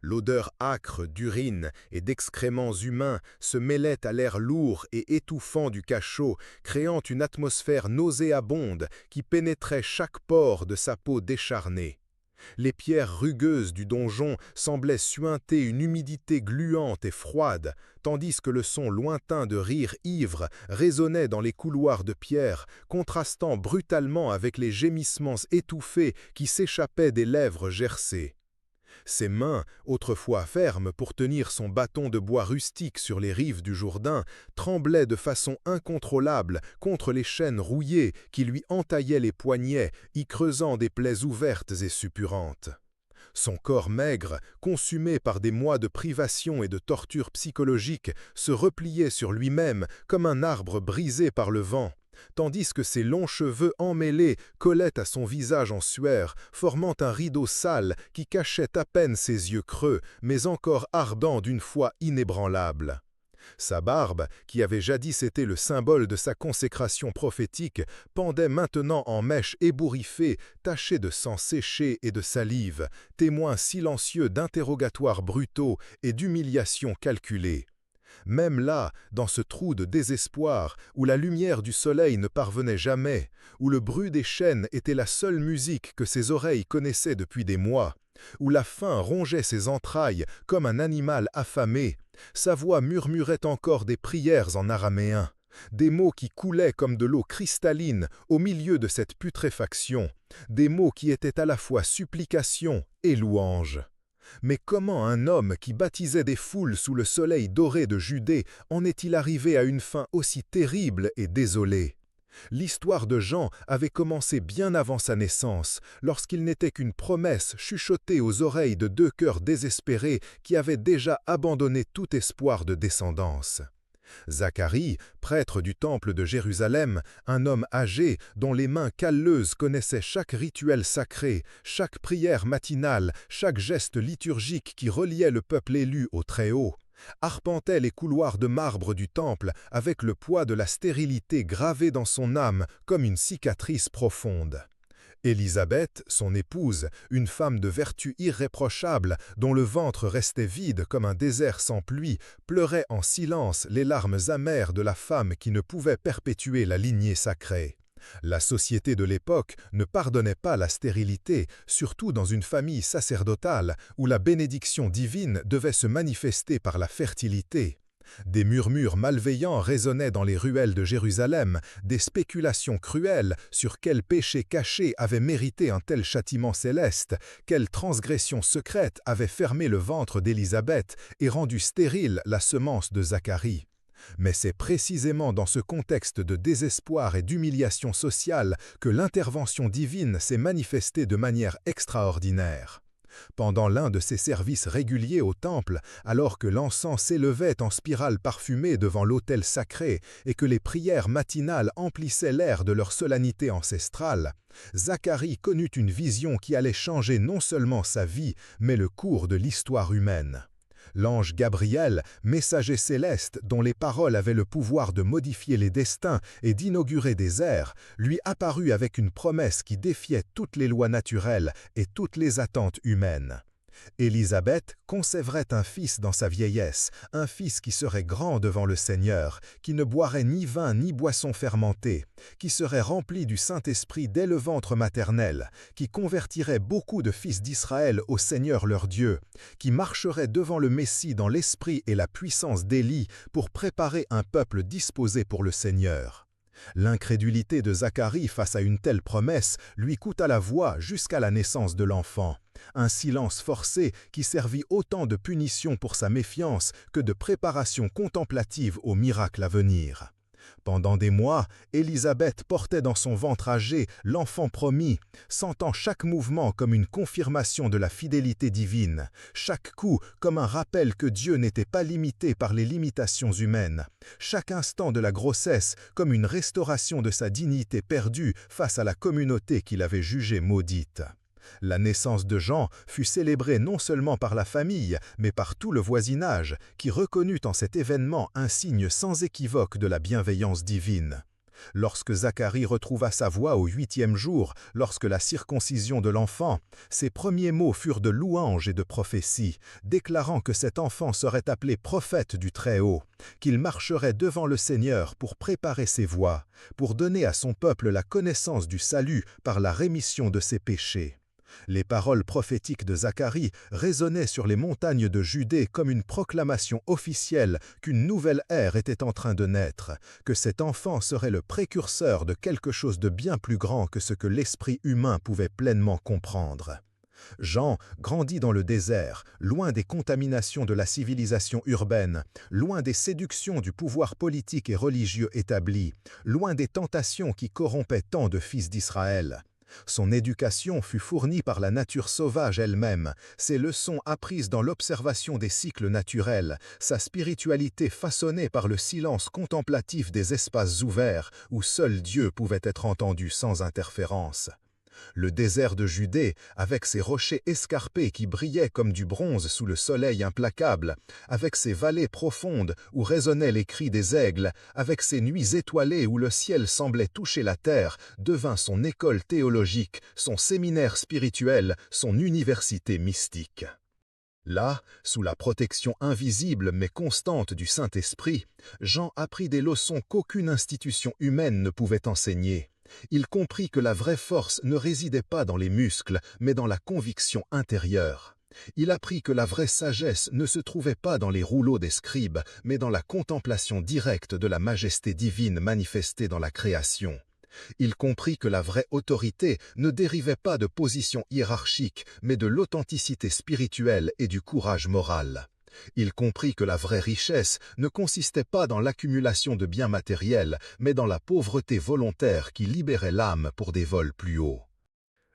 L'odeur âcre d'urine et d'excréments humains se mêlait à l'air lourd et étouffant du cachot, créant une atmosphère nauséabonde qui pénétrait chaque pore de sa peau décharnée. Les pierres rugueuses du donjon semblaient suinter une humidité gluante et froide, tandis que le son lointain de rires ivres résonnait dans les couloirs de pierre, contrastant brutalement avec les gémissements étouffés qui s'échappaient des lèvres gercées. Ses mains, autrefois fermes pour tenir son bâton de bois rustique sur les rives du Jourdain, tremblaient de façon incontrôlable contre les chaînes rouillées qui lui entaillaient les poignets, y creusant des plaies ouvertes et suppurantes. Son corps maigre, consumé par des mois de privation et de torture psychologique, se repliait sur lui-même comme un arbre brisé par le vent, tandis que ses longs cheveux emmêlés collaient à son visage en sueur, formant un rideau sale qui cachait à peine ses yeux creux, mais encore ardents d'une foi inébranlable. Sa barbe, qui avait jadis été le symbole de sa consécration prophétique, pendait maintenant en mèches ébouriffées, tachées de sang séché et de salive, témoin silencieux d'interrogatoires brutaux et d'humiliations calculées. Même là, dans ce trou de désespoir, où la lumière du soleil ne parvenait jamais, où le bruit des chaînes était la seule musique que ses oreilles connaissaient depuis des mois, où la faim rongeait ses entrailles comme un animal affamé, sa voix murmurait encore des prières en araméen, des mots qui coulaient comme de l'eau cristalline au milieu de cette putréfaction, des mots qui étaient à la fois supplication et louange. Mais comment un homme qui baptisait des foules sous le soleil doré de Judée en est-il arrivé à une fin aussi terrible et désolée? L'histoire de Jean avait commencé bien avant sa naissance, lorsqu'il n'était qu'une promesse chuchotée aux oreilles de deux cœurs désespérés qui avaient déjà abandonné tout espoir de descendance. Zacharie, prêtre du temple de Jérusalem, un homme âgé dont les mains calleuses connaissaient chaque rituel sacré, chaque prière matinale, chaque geste liturgique qui reliait le peuple élu au Très-Haut, arpentait les couloirs de marbre du temple avec le poids de la stérilité gravé dans son âme comme une cicatrice profonde. Élisabeth, son épouse, une femme de vertu irréprochable, dont le ventre restait vide comme un désert sans pluie, pleurait en silence les larmes amères de la femme qui ne pouvait perpétuer la lignée sacrée. La société de l'époque ne pardonnait pas la stérilité, surtout dans une famille sacerdotale où la bénédiction divine devait se manifester par la fertilité. Des murmures malveillants résonnaient dans les ruelles de Jérusalem, des spéculations cruelles sur quel péché caché avait mérité un tel châtiment céleste, quelle transgression secrète avait fermé le ventre d'Élisabeth et rendu stérile la semence de Zacharie. Mais c'est précisément dans ce contexte de désespoir et d'humiliation sociale que l'intervention divine s'est manifestée de manière extraordinaire. Pendant l'un de ses services réguliers au temple, alors que l'encens s'élevait en spirale parfumée devant l'autel sacré et que les prières matinales emplissaient l'air de leur solennité ancestrale, Zacharie connut une vision qui allait changer non seulement sa vie, mais le cours de l'histoire humaine. L'ange Gabriel, messager céleste dont les paroles avaient le pouvoir de modifier les destins et d'inaugurer des ères, lui apparut avec une promesse qui défiait toutes les lois naturelles et toutes les attentes humaines. Élisabeth concevrait un fils dans sa vieillesse, un fils qui serait grand devant le Seigneur, qui ne boirait ni vin ni boisson fermentée, qui serait rempli du Saint-Esprit dès le ventre maternel, qui convertirait beaucoup de fils d'Israël au Seigneur leur Dieu, qui marcherait devant le Messie dans l'esprit et la puissance d'Élie pour préparer un peuple disposé pour le Seigneur. L'incrédulité de Zacharie face à une telle promesse lui coûta la voix jusqu'à la naissance de l'enfant. Un silence forcé qui servit autant de punition pour sa méfiance que de préparation contemplative au miracle à venir. Pendant des mois, Élisabeth portait dans son ventre âgé l'enfant promis, sentant chaque mouvement comme une confirmation de la fidélité divine, chaque coup comme un rappel que Dieu n'était pas limité par les limitations humaines, chaque instant de la grossesse comme une restauration de sa dignité perdue face à la communauté qu'il avait jugée maudite. La naissance de Jean fut célébrée non seulement par la famille, mais par tout le voisinage, qui reconnut en cet événement un signe sans équivoque de la bienveillance divine. Lorsque Zacharie retrouva sa voix au 8e jour, lorsque la circoncision de l'enfant, ses premiers mots furent de louange et de prophétie, déclarant que cet enfant serait appelé prophète du Très-Haut, qu'il marcherait devant le Seigneur pour préparer ses voies, pour donner à son peuple la connaissance du salut par la rémission de ses péchés. Les paroles prophétiques de Zacharie résonnaient sur les montagnes de Judée comme une proclamation officielle qu'une nouvelle ère était en train de naître, que cet enfant serait le précurseur de quelque chose de bien plus grand que ce que l'esprit humain pouvait pleinement comprendre. Jean grandit dans le désert, loin des contaminations de la civilisation urbaine, loin des séductions du pouvoir politique et religieux établi, loin des tentations qui corrompaient tant de fils d'Israël. Son éducation fut fournie par la nature sauvage elle-même, ses leçons apprises dans l'observation des cycles naturels, sa spiritualité façonnée par le silence contemplatif des espaces ouverts où seul Dieu pouvait être entendu sans interférence. Le désert de Judée, avec ses rochers escarpés qui brillaient comme du bronze sous le soleil implacable, avec ses vallées profondes où résonnaient les cris des aigles, avec ses nuits étoilées où le ciel semblait toucher la terre, devint son école théologique, son séminaire spirituel, son université mystique. Là, sous la protection invisible mais constante du Saint-Esprit, Jean apprit des leçons qu'aucune institution humaine ne pouvait enseigner. Il comprit que la vraie force ne résidait pas dans les muscles, mais dans la conviction intérieure. Il apprit que la vraie sagesse ne se trouvait pas dans les rouleaux des scribes, mais dans la contemplation directe de la majesté divine manifestée dans la création. Il comprit que la vraie autorité ne dérivait pas de positions hiérarchiques, mais de l'authenticité spirituelle et du courage moral. Il comprit que la vraie richesse ne consistait pas dans l'accumulation de biens matériels, mais dans la pauvreté volontaire qui libérait l'âme pour des vols plus hauts.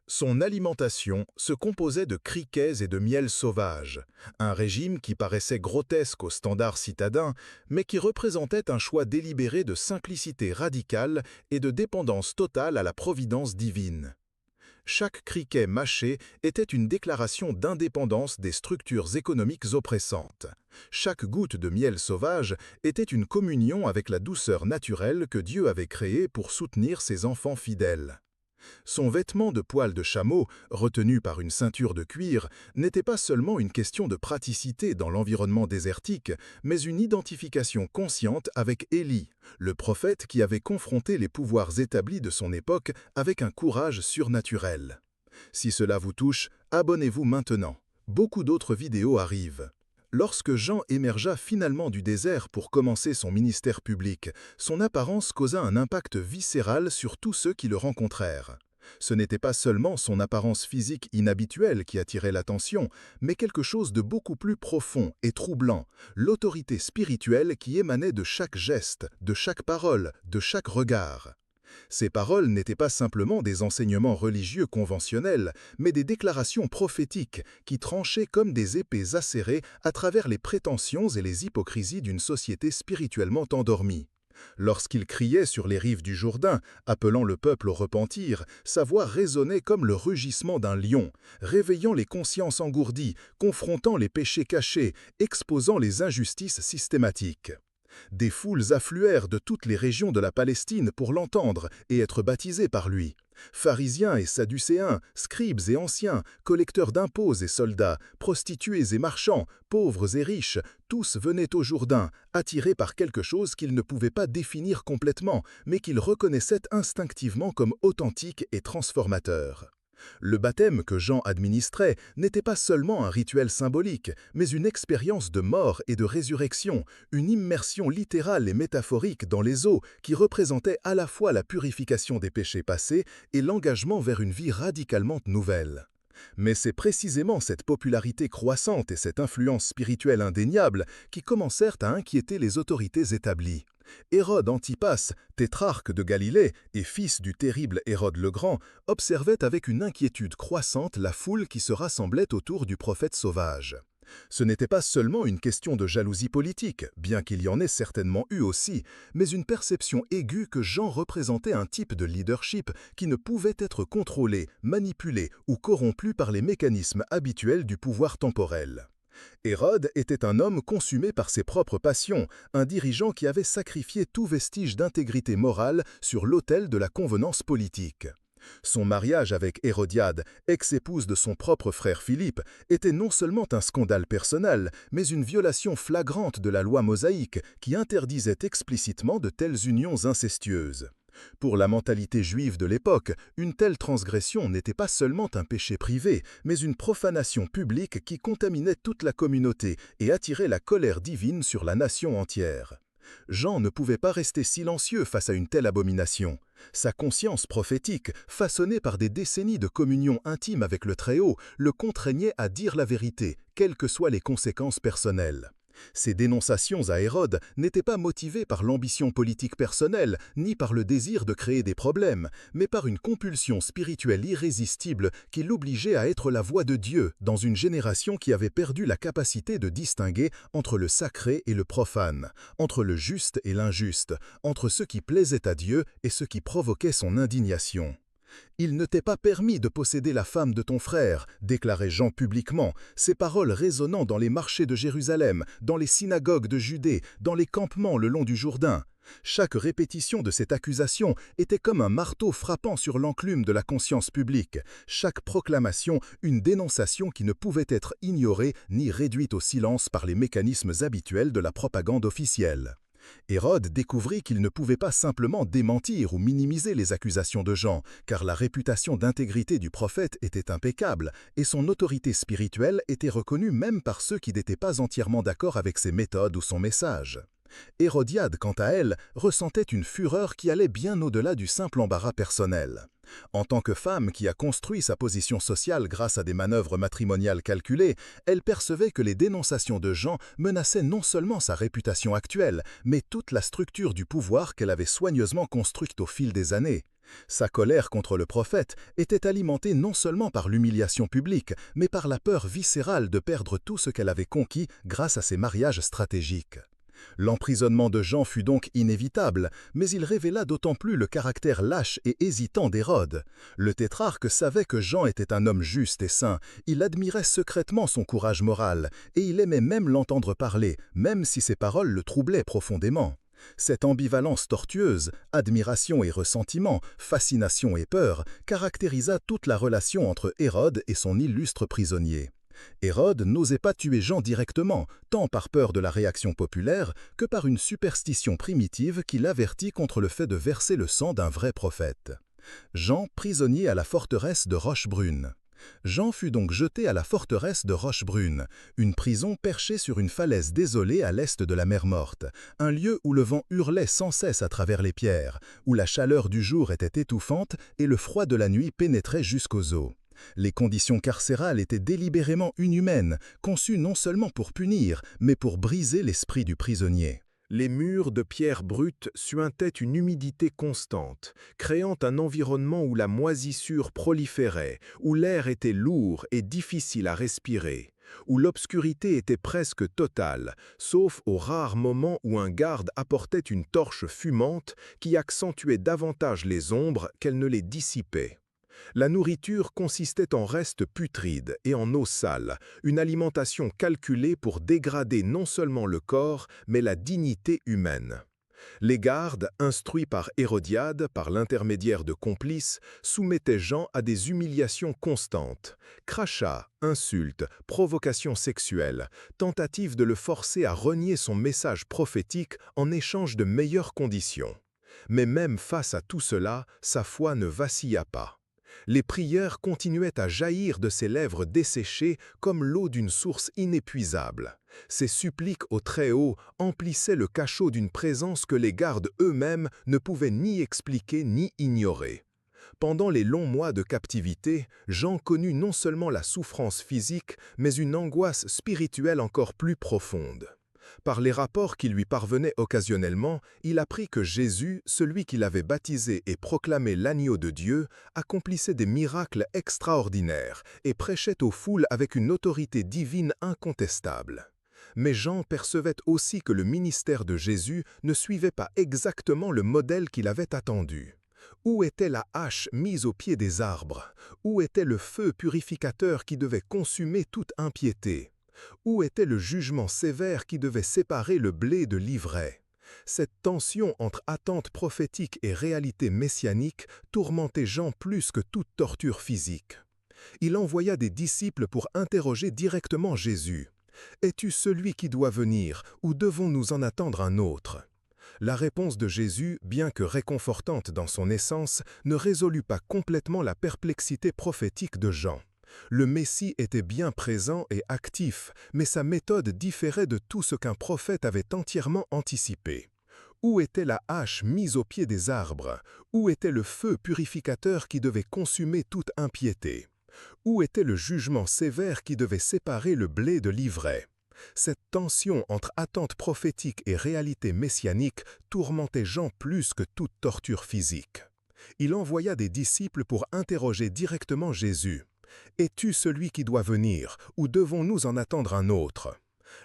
Son alimentation se composait de criquets et de miel sauvage, un régime qui paraissait grotesque aux standards citadins, mais qui représentait un choix délibéré de simplicité radicale et de dépendance totale à la providence divine. Chaque criquet mâché était une déclaration d'indépendance des structures économiques oppressantes. Chaque goutte de miel sauvage était une communion avec la douceur naturelle que Dieu avait créée pour soutenir ses enfants fidèles. Son vêtement de poil de chameau, retenu par une ceinture de cuir, n'était pas seulement une question de praticité dans l'environnement désertique, mais une identification consciente avec Élie, le prophète qui avait confronté les pouvoirs établis de son époque avec un courage surnaturel. Si cela vous touche, abonnez-vous maintenant. Beaucoup d'autres vidéos arrivent. Lorsque Jean émergea finalement du désert pour commencer son ministère public, son apparence causa un impact viscéral sur tous ceux qui le rencontrèrent. Ce n'était pas seulement son apparence physique inhabituelle qui attirait l'attention, mais quelque chose de beaucoup plus profond et troublant, l'autorité spirituelle qui émanait de chaque geste, de chaque parole, de chaque regard. Ces paroles n'étaient pas simplement des enseignements religieux conventionnels, mais des déclarations prophétiques qui tranchaient comme des épées acérées à travers les prétentions et les hypocrisies d'une société spirituellement endormie. Lorsqu'il criait sur les rives du Jourdain, appelant le peuple au repentir, sa voix résonnait comme le rugissement d'un lion, réveillant les consciences engourdies, confrontant les péchés cachés, exposant les injustices systématiques. Des foules affluèrent de toutes les régions de la Palestine pour l'entendre et être baptisés par lui. Pharisiens et sadducéens, scribes et anciens, collecteurs d'impôts et soldats, prostituées et marchands, pauvres et riches, tous venaient au Jourdain, attirés par quelque chose qu'ils ne pouvaient pas définir complètement, mais qu'ils reconnaissaient instinctivement comme authentique et transformateur. Le baptême que Jean administrait n'était pas seulement un rituel symbolique, mais une expérience de mort et de résurrection, une immersion littérale et métaphorique dans les eaux qui représentait à la fois la purification des péchés passés et l'engagement vers une vie radicalement nouvelle. Mais c'est précisément cette popularité croissante et cette influence spirituelle indéniable qui commencèrent à inquiéter les autorités établies. Hérode Antipas, tétrarque de Galilée et fils du terrible Hérode le Grand, observait avec une inquiétude croissante la foule qui se rassemblait autour du prophète sauvage. Ce n'était pas seulement une question de jalousie politique, bien qu'il y en ait certainement eu aussi, mais une perception aiguë que Jean représentait un type de leadership qui ne pouvait être contrôlé, manipulé ou corrompu par les mécanismes habituels du pouvoir temporel. Hérode était un homme consumé par ses propres passions, un dirigeant qui avait sacrifié tout vestige d'intégrité morale sur l'autel de la convenance politique. Son mariage avec Hérodiade, ex-épouse de son propre frère Philippe, était non seulement un scandale personnel, mais une violation flagrante de la loi mosaïque qui interdisait explicitement de telles unions incestueuses. Pour la mentalité juive de l'époque, une telle transgression n'était pas seulement un péché privé, mais une profanation publique qui contaminait toute la communauté et attirait la colère divine sur la nation entière. Jean ne pouvait pas rester silencieux face à une telle abomination. Sa conscience prophétique, façonnée par des décennies de communion intime avec le Très-Haut, le contraignait à dire la vérité, quelles que soient les conséquences personnelles. Ces dénonciations à Hérode n'étaient pas motivées par l'ambition politique personnelle, ni par le désir de créer des problèmes, mais par une compulsion spirituelle irrésistible qui l'obligeait à être la voix de Dieu dans une génération qui avait perdu la capacité de distinguer entre le sacré et le profane, entre le juste et l'injuste, entre ce qui plaisait à Dieu et ce qui provoquait son indignation. « Il ne t'est pas permis de posséder la femme de ton frère », déclarait Jean publiquement, ces paroles résonnant dans les marchés de Jérusalem, dans les synagogues de Judée, dans les campements le long du Jourdain. Chaque répétition de cette accusation était comme un marteau frappant sur l'enclume de la conscience publique, chaque proclamation une dénonciation qui ne pouvait être ignorée ni réduite au silence par les mécanismes habituels de la propagande officielle. Hérode découvrit qu'il ne pouvait pas simplement démentir ou minimiser les accusations de Jean, car la réputation d'intégrité du prophète était impeccable et son autorité spirituelle était reconnue même par ceux qui n'étaient pas entièrement d'accord avec ses méthodes ou son message. Hérodiade, quant à elle, ressentait une fureur qui allait bien au-delà du simple embarras personnel. En tant que femme qui a construit sa position sociale grâce à des manœuvres matrimoniales calculées, elle percevait que les dénonciations de Jean menaçaient non seulement sa réputation actuelle, mais toute la structure du pouvoir qu'elle avait soigneusement construite au fil des années. Sa colère contre le prophète était alimentée non seulement par l'humiliation publique, mais par la peur viscérale de perdre tout ce qu'elle avait conquis grâce à ses mariages stratégiques. L'emprisonnement de Jean fut donc inévitable, mais il révéla d'autant plus le caractère lâche et hésitant d'Hérode. Le tétrarque savait que Jean était un homme juste et saint, il admirait secrètement son courage moral, et il aimait même l'entendre parler, même si ses paroles le troublaient profondément. Cette ambivalence tortueuse, admiration et ressentiment, fascination et peur, caractérisa toute la relation entre Hérode et son illustre prisonnier. Hérode n'osait pas tuer Jean directement, tant par peur de la réaction populaire que par une superstition primitive qui l'avertit contre le fait de verser le sang d'un vrai prophète. Jean prisonnier à la forteresse de Rochebrune. Jean fut donc jeté à la forteresse de Rochebrune, une prison perchée sur une falaise désolée à l'est de la mer Morte, un lieu où le vent hurlait sans cesse à travers les pierres, où la chaleur du jour était étouffante et le froid de la nuit pénétrait jusqu'aux os. Les conditions carcérales étaient délibérément inhumaines, conçues non seulement pour punir, mais pour briser l'esprit du prisonnier. Les murs de pierre brute suintaient une humidité constante, créant un environnement où la moisissure proliférait, où l'air était lourd et difficile à respirer, où l'obscurité était presque totale, sauf aux rares moments où un garde apportait une torche fumante qui accentuait davantage les ombres qu'elle ne les dissipait. La nourriture consistait en restes putrides et en eau sale, une alimentation calculée pour dégrader non seulement le corps, mais la dignité humaine. Les gardes, instruits par Hérodiade, par l'intermédiaire de complices, soumettaient Jean à des humiliations constantes. Crachats, insultes, provocations sexuelles, tentatives de le forcer à renier son message prophétique en échange de meilleures conditions. Mais même face à tout cela, sa foi ne vacilla pas. Les prières continuaient à jaillir de ses lèvres desséchées comme l'eau d'une source inépuisable. Ses suppliques au Très-Haut emplissaient le cachot d'une présence que les gardes eux-mêmes ne pouvaient ni expliquer ni ignorer. Pendant les longs mois de captivité, Jean connut non seulement la souffrance physique, mais une angoisse spirituelle encore plus profonde. Par les rapports qui lui parvenaient occasionnellement, il apprit que Jésus, celui qu'il avait baptisé et proclamé l'agneau de Dieu, accomplissait des miracles extraordinaires et prêchait aux foules avec une autorité divine incontestable. Mais Jean percevait aussi que le ministère de Jésus ne suivait pas exactement le modèle qu'il avait attendu. Où était la hache mise au pied des arbres? Où était le feu purificateur qui devait consumer toute impiété? Où était le jugement sévère qui devait séparer le blé de l'ivraie? Cette tension entre attente prophétique et réalité messianique tourmentait Jean plus que toute torture physique. Il envoya des disciples pour interroger directement Jésus. « Es-tu celui qui doit venir, ou devons-nous en attendre un autre ?» La réponse de Jésus, bien que réconfortante dans son essence, ne résolut pas complètement la perplexité prophétique de Jean. Le Messie était bien présent et actif, mais sa méthode différait de tout ce qu'un prophète avait entièrement anticipé. Où était la hache mise au pied des arbres? Où était le feu purificateur qui devait consumer toute impiété? Où était le jugement sévère qui devait séparer le blé de l'ivraie? Cette tension entre attente prophétique et réalité messianique tourmentait Jean plus que toute torture physique. Il envoya des disciples pour interroger directement Jésus. « Es-tu celui qui doit venir, ou devons-nous en attendre un autre ?»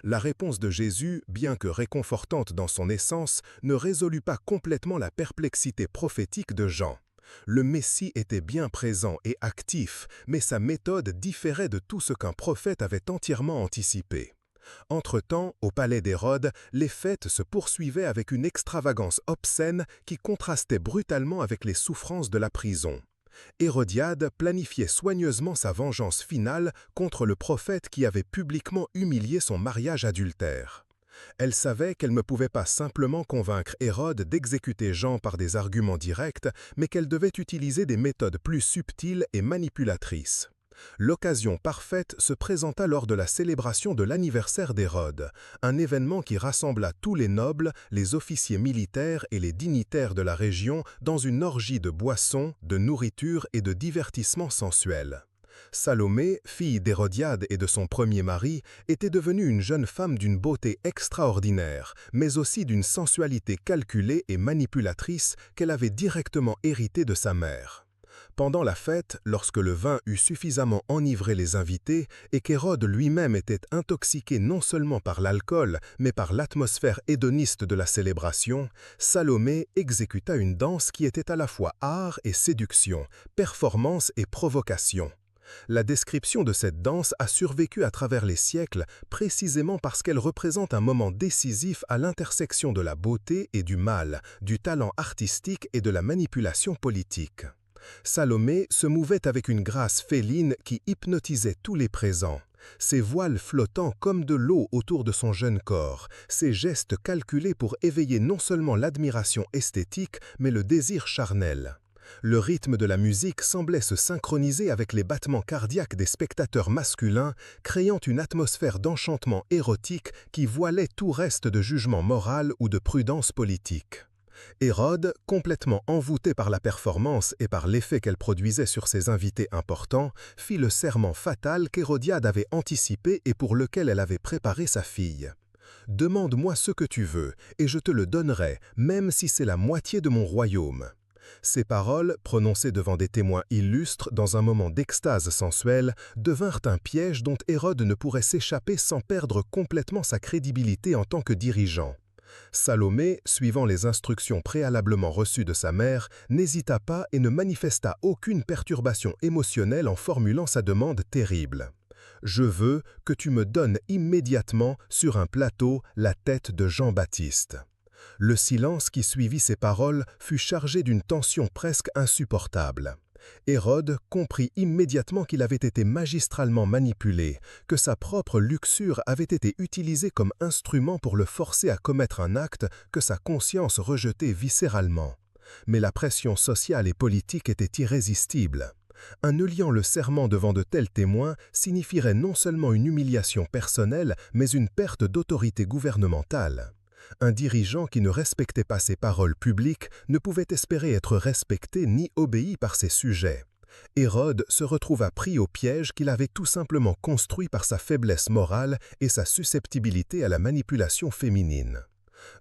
La réponse de Jésus, bien que réconfortante dans son essence, ne résolut pas complètement la perplexité prophétique de Jean. Le Messie était bien présent et actif, mais sa méthode différait de tout ce qu'un prophète avait entièrement anticipé. Entre-temps, au palais d'Hérode, les fêtes se poursuivaient avec une extravagance obscène qui contrastait brutalement avec les souffrances de la prison. Hérodiade planifiait soigneusement sa vengeance finale contre le prophète qui avait publiquement humilié son mariage adultère. Elle savait qu'elle ne pouvait pas simplement convaincre Hérode d'exécuter Jean par des arguments directs, mais qu'elle devait utiliser des méthodes plus subtiles et manipulatrices. L'occasion parfaite se présenta lors de la célébration de l'anniversaire d'Hérode, un événement qui rassembla tous les nobles, les officiers militaires et les dignitaires de la région dans une orgie de boissons, de nourriture et de divertissements sensuels. Salomé, fille d'Hérodiade et de son premier mari, était devenue une jeune femme d'une beauté extraordinaire, mais aussi d'une sensualité calculée et manipulatrice qu'elle avait directement héritée de sa mère. Pendant la fête, lorsque le vin eut suffisamment enivré les invités et qu'Hérode lui-même était intoxiqué non seulement par l'alcool, mais par l'atmosphère hédoniste de la célébration, Salomé exécuta une danse qui était à la fois art et séduction, performance et provocation. La description de cette danse a survécu à travers les siècles précisément parce qu'elle représente un moment décisif à l'intersection de la beauté et du mal, du talent artistique et de la manipulation politique. Salomé se mouvait avec une grâce féline qui hypnotisait tous les présents. Ses voiles flottant comme de l'eau autour de son jeune corps, ses gestes calculés pour éveiller non seulement l'admiration esthétique, mais le désir charnel. Le rythme de la musique semblait se synchroniser avec les battements cardiaques des spectateurs masculins, créant une atmosphère d'enchantement érotique qui voilait tout reste de jugement moral ou de prudence politique. Hérode, complètement envoûté par la performance et par l'effet qu'elle produisait sur ses invités importants, fit le serment fatal qu'Hérodiade avait anticipé et pour lequel elle avait préparé sa fille. « Demande-moi ce que tu veux, et je te le donnerai, même si c'est la moitié de mon royaume. » Ces paroles, prononcées devant des témoins illustres dans un moment d'extase sensuelle, devinrent un piège dont Hérode ne pourrait s'échapper sans perdre complètement sa crédibilité en tant que dirigeant. Salomé, suivant les instructions préalablement reçues de sa mère, n'hésita pas et ne manifesta aucune perturbation émotionnelle en formulant sa demande terrible. « Je veux que tu me donnes immédiatement sur un plateau la tête de Jean-Baptiste. » Le silence qui suivit ces paroles fut chargé d'une tension presque insupportable. Hérode comprit immédiatement qu'il avait été magistralement manipulé, que sa propre luxure avait été utilisée comme instrument pour le forcer à commettre un acte que sa conscience rejetait viscéralement. Mais la pression sociale et politique était irrésistible. Un liant le serment devant de tels témoins signifierait non seulement une humiliation personnelle, mais une perte d'autorité gouvernementale. Un dirigeant qui ne respectait pas ses paroles publiques ne pouvait espérer être respecté ni obéi par ses sujets. Hérode se retrouva pris au piège qu'il avait tout simplement construit par sa faiblesse morale et sa susceptibilité à la manipulation féminine.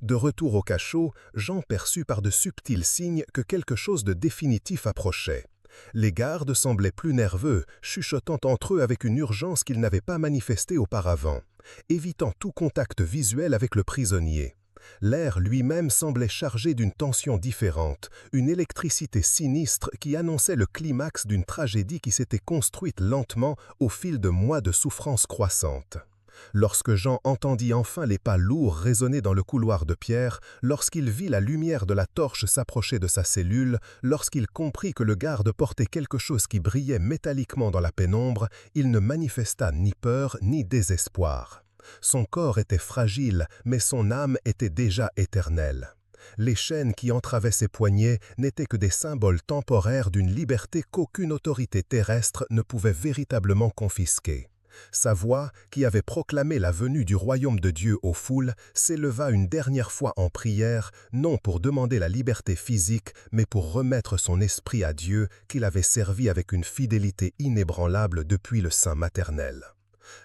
De retour au cachot, Jean perçut par de subtils signes que quelque chose de définitif approchait. Les gardes semblaient plus nerveux, chuchotant entre eux avec une urgence qu'ils n'avaient pas manifestée auparavant, évitant tout contact visuel avec le prisonnier. L'air lui-même semblait chargé d'une tension différente, une électricité sinistre qui annonçait le climax d'une tragédie qui s'était construite lentement au fil de mois de souffrance croissante. Lorsque Jean entendit enfin les pas lourds résonner dans le couloir de pierre, lorsqu'il vit la lumière de la torche s'approcher de sa cellule, lorsqu'il comprit que le garde portait quelque chose qui brillait métalliquement dans la pénombre, il ne manifesta ni peur ni désespoir. Son corps était fragile, mais son âme était déjà éternelle. Les chaînes qui entravaient ses poignets n'étaient que des symboles temporaires d'une liberté qu'aucune autorité terrestre ne pouvait véritablement confisquer. Sa voix, qui avait proclamé la venue du royaume de Dieu aux foules, s'éleva une dernière fois en prière, non pour demander la liberté physique, mais pour remettre son esprit à Dieu, qu'il avait servi avec une fidélité inébranlable depuis le sein maternel.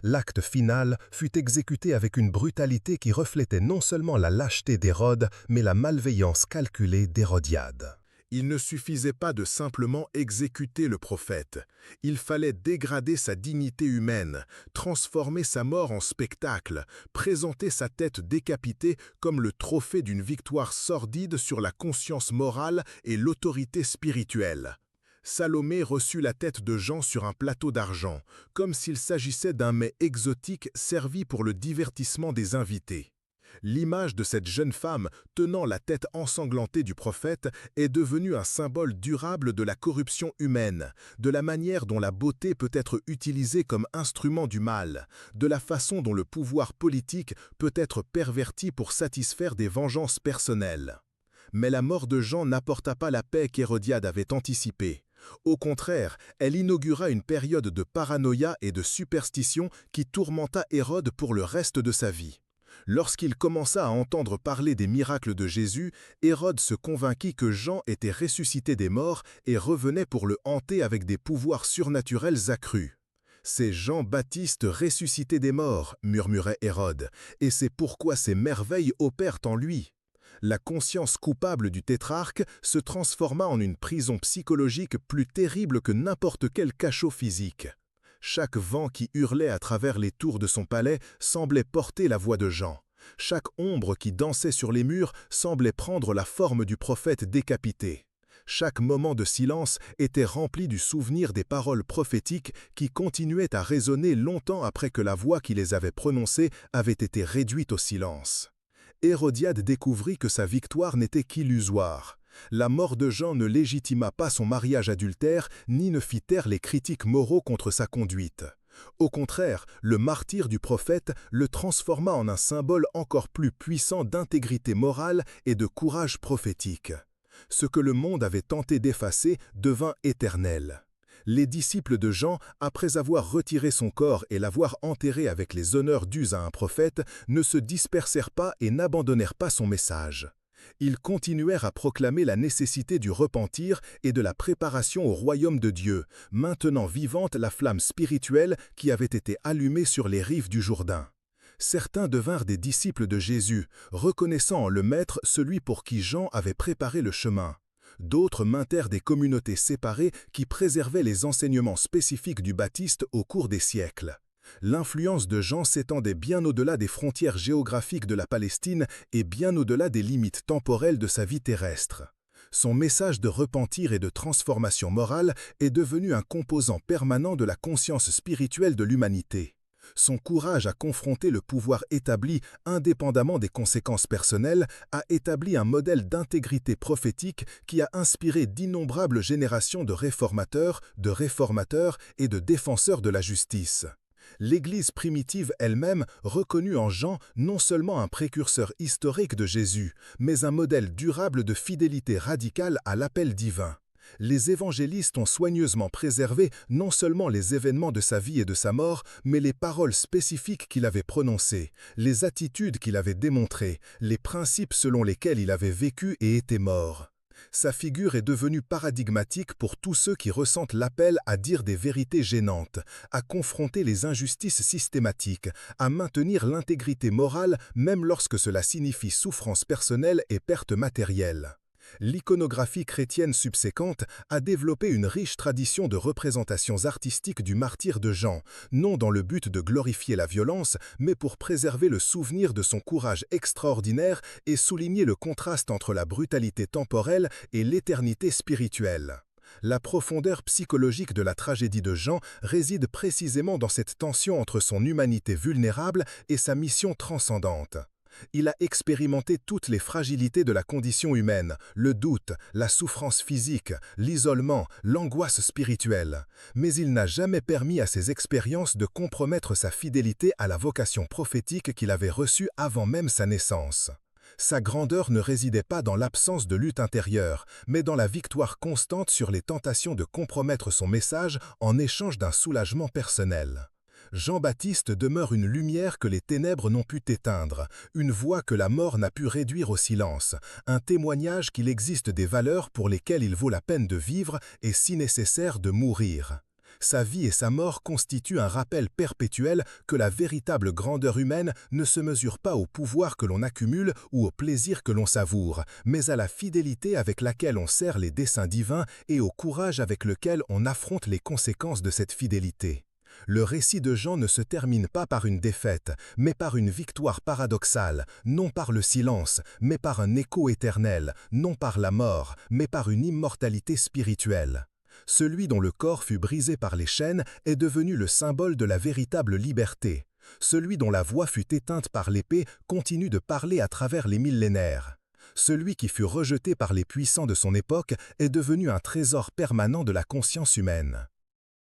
L'acte final fut exécuté avec une brutalité qui reflétait non seulement la lâcheté d'Hérode, mais la malveillance calculée d'Hérodiade. Il ne suffisait pas de simplement exécuter le prophète. Il fallait dégrader sa dignité humaine, transformer sa mort en spectacle, présenter sa tête décapitée comme le trophée d'une victoire sordide sur la conscience morale et l'autorité spirituelle. Salomé reçut la tête de Jean sur un plateau d'argent, comme s'il s'agissait d'un mets exotique servi pour le divertissement des invités. L'image de cette jeune femme tenant la tête ensanglantée du prophète est devenue un symbole durable de la corruption humaine, de la manière dont la beauté peut être utilisée comme instrument du mal, de la façon dont le pouvoir politique peut être perverti pour satisfaire des vengeances personnelles. Mais la mort de Jean n'apporta pas la paix qu'Hérodiade avait anticipée. Au contraire, elle inaugura une période de paranoïa et de superstition qui tourmenta Hérode pour le reste de sa vie. Lorsqu'il commença à entendre parler des miracles de Jésus, Hérode se convainquit que Jean était ressuscité des morts et revenait pour le hanter avec des pouvoirs surnaturels accrus. « C'est Jean-Baptiste ressuscité des morts », murmurait Hérode, « et c'est pourquoi ces merveilles opèrent en lui. » La conscience coupable du tétrarque se transforma en une prison psychologique plus terrible que n'importe quel cachot physique. Chaque vent qui hurlait à travers les tours de son palais semblait porter la voix de Jean. Chaque ombre qui dansait sur les murs semblait prendre la forme du prophète décapité. Chaque moment de silence était rempli du souvenir des paroles prophétiques qui continuaient à résonner longtemps après que la voix qui les avait prononcées avait été réduite au silence. Hérodiade découvrit que sa victoire n'était qu'illusoire. La mort de Jean ne légitima pas son mariage adultère, ni ne fit taire les critiques moraux contre sa conduite. Au contraire, le martyre du prophète le transforma en un symbole encore plus puissant d'intégrité morale et de courage prophétique. Ce que le monde avait tenté d'effacer devint éternel. Les disciples de Jean, après avoir retiré son corps et l'avoir enterré avec les honneurs dus à un prophète, ne se dispersèrent pas et n'abandonnèrent pas son message. Ils continuèrent à proclamer la nécessité du repentir et de la préparation au royaume de Dieu, maintenant vivante la flamme spirituelle qui avait été allumée sur les rives du Jourdain. Certains devinrent des disciples de Jésus, reconnaissant en le Maître celui pour qui Jean avait préparé le chemin. D'autres maintèrent des communautés séparées qui préservaient les enseignements spécifiques du Baptiste au cours des siècles. L'influence de Jean s'étendait bien au-delà des frontières géographiques de la Palestine et bien au-delà des limites temporelles de sa vie terrestre. Son message de repentir et de transformation morale est devenu un composant permanent de la conscience spirituelle de l'humanité. Son courage à confronter le pouvoir établi indépendamment des conséquences personnelles a établi un modèle d'intégrité prophétique qui a inspiré d'innombrables générations de réformateurs et de défenseurs de la justice. L'Église primitive elle-même reconnut en Jean non seulement un précurseur historique de Jésus, mais un modèle durable de fidélité radicale à l'appel divin. Les évangélistes ont soigneusement préservé non seulement les événements de sa vie et de sa mort, mais les paroles spécifiques qu'il avait prononcées, les attitudes qu'il avait démontrées, les principes selon lesquels il avait vécu et était mort. Sa figure est devenue paradigmatique pour tous ceux qui ressentent l'appel à dire des vérités gênantes, à confronter les injustices systématiques, à maintenir l'intégrité morale même lorsque cela signifie souffrance personnelle et perte matérielle. L'iconographie chrétienne subséquente a développé une riche tradition de représentations artistiques du martyre de Jean, non dans le but de glorifier la violence, mais pour préserver le souvenir de son courage extraordinaire et souligner le contraste entre la brutalité temporelle et l'éternité spirituelle. La profondeur psychologique de la tragédie de Jean réside précisément dans cette tension entre son humanité vulnérable et sa mission transcendante. Il a expérimenté toutes les fragilités de la condition humaine, le doute, la souffrance physique, l'isolement, l'angoisse spirituelle. Mais il n'a jamais permis à ces expériences de compromettre sa fidélité à la vocation prophétique qu'il avait reçue avant même sa naissance. Sa grandeur ne résidait pas dans l'absence de lutte intérieure, mais dans la victoire constante sur les tentations de compromettre son message en échange d'un soulagement personnel. Jean-Baptiste demeure une lumière que les ténèbres n'ont pu éteindre, une voix que la mort n'a pu réduire au silence, un témoignage qu'il existe des valeurs pour lesquelles il vaut la peine de vivre et si nécessaire de mourir. Sa vie et sa mort constituent un rappel perpétuel que la véritable grandeur humaine ne se mesure pas au pouvoir que l'on accumule ou au plaisir que l'on savoure, mais à la fidélité avec laquelle on sert les desseins divins et au courage avec lequel on affronte les conséquences de cette fidélité. Le récit de Jean ne se termine pas par une défaite, mais par une victoire paradoxale, non par le silence, mais par un écho éternel, non par la mort, mais par une immortalité spirituelle. Celui dont le corps fut brisé par les chaînes est devenu le symbole de la véritable liberté. Celui dont la voix fut éteinte par l'épée continue de parler à travers les millénaires. Celui qui fut rejeté par les puissants de son époque est devenu un trésor permanent de la conscience humaine.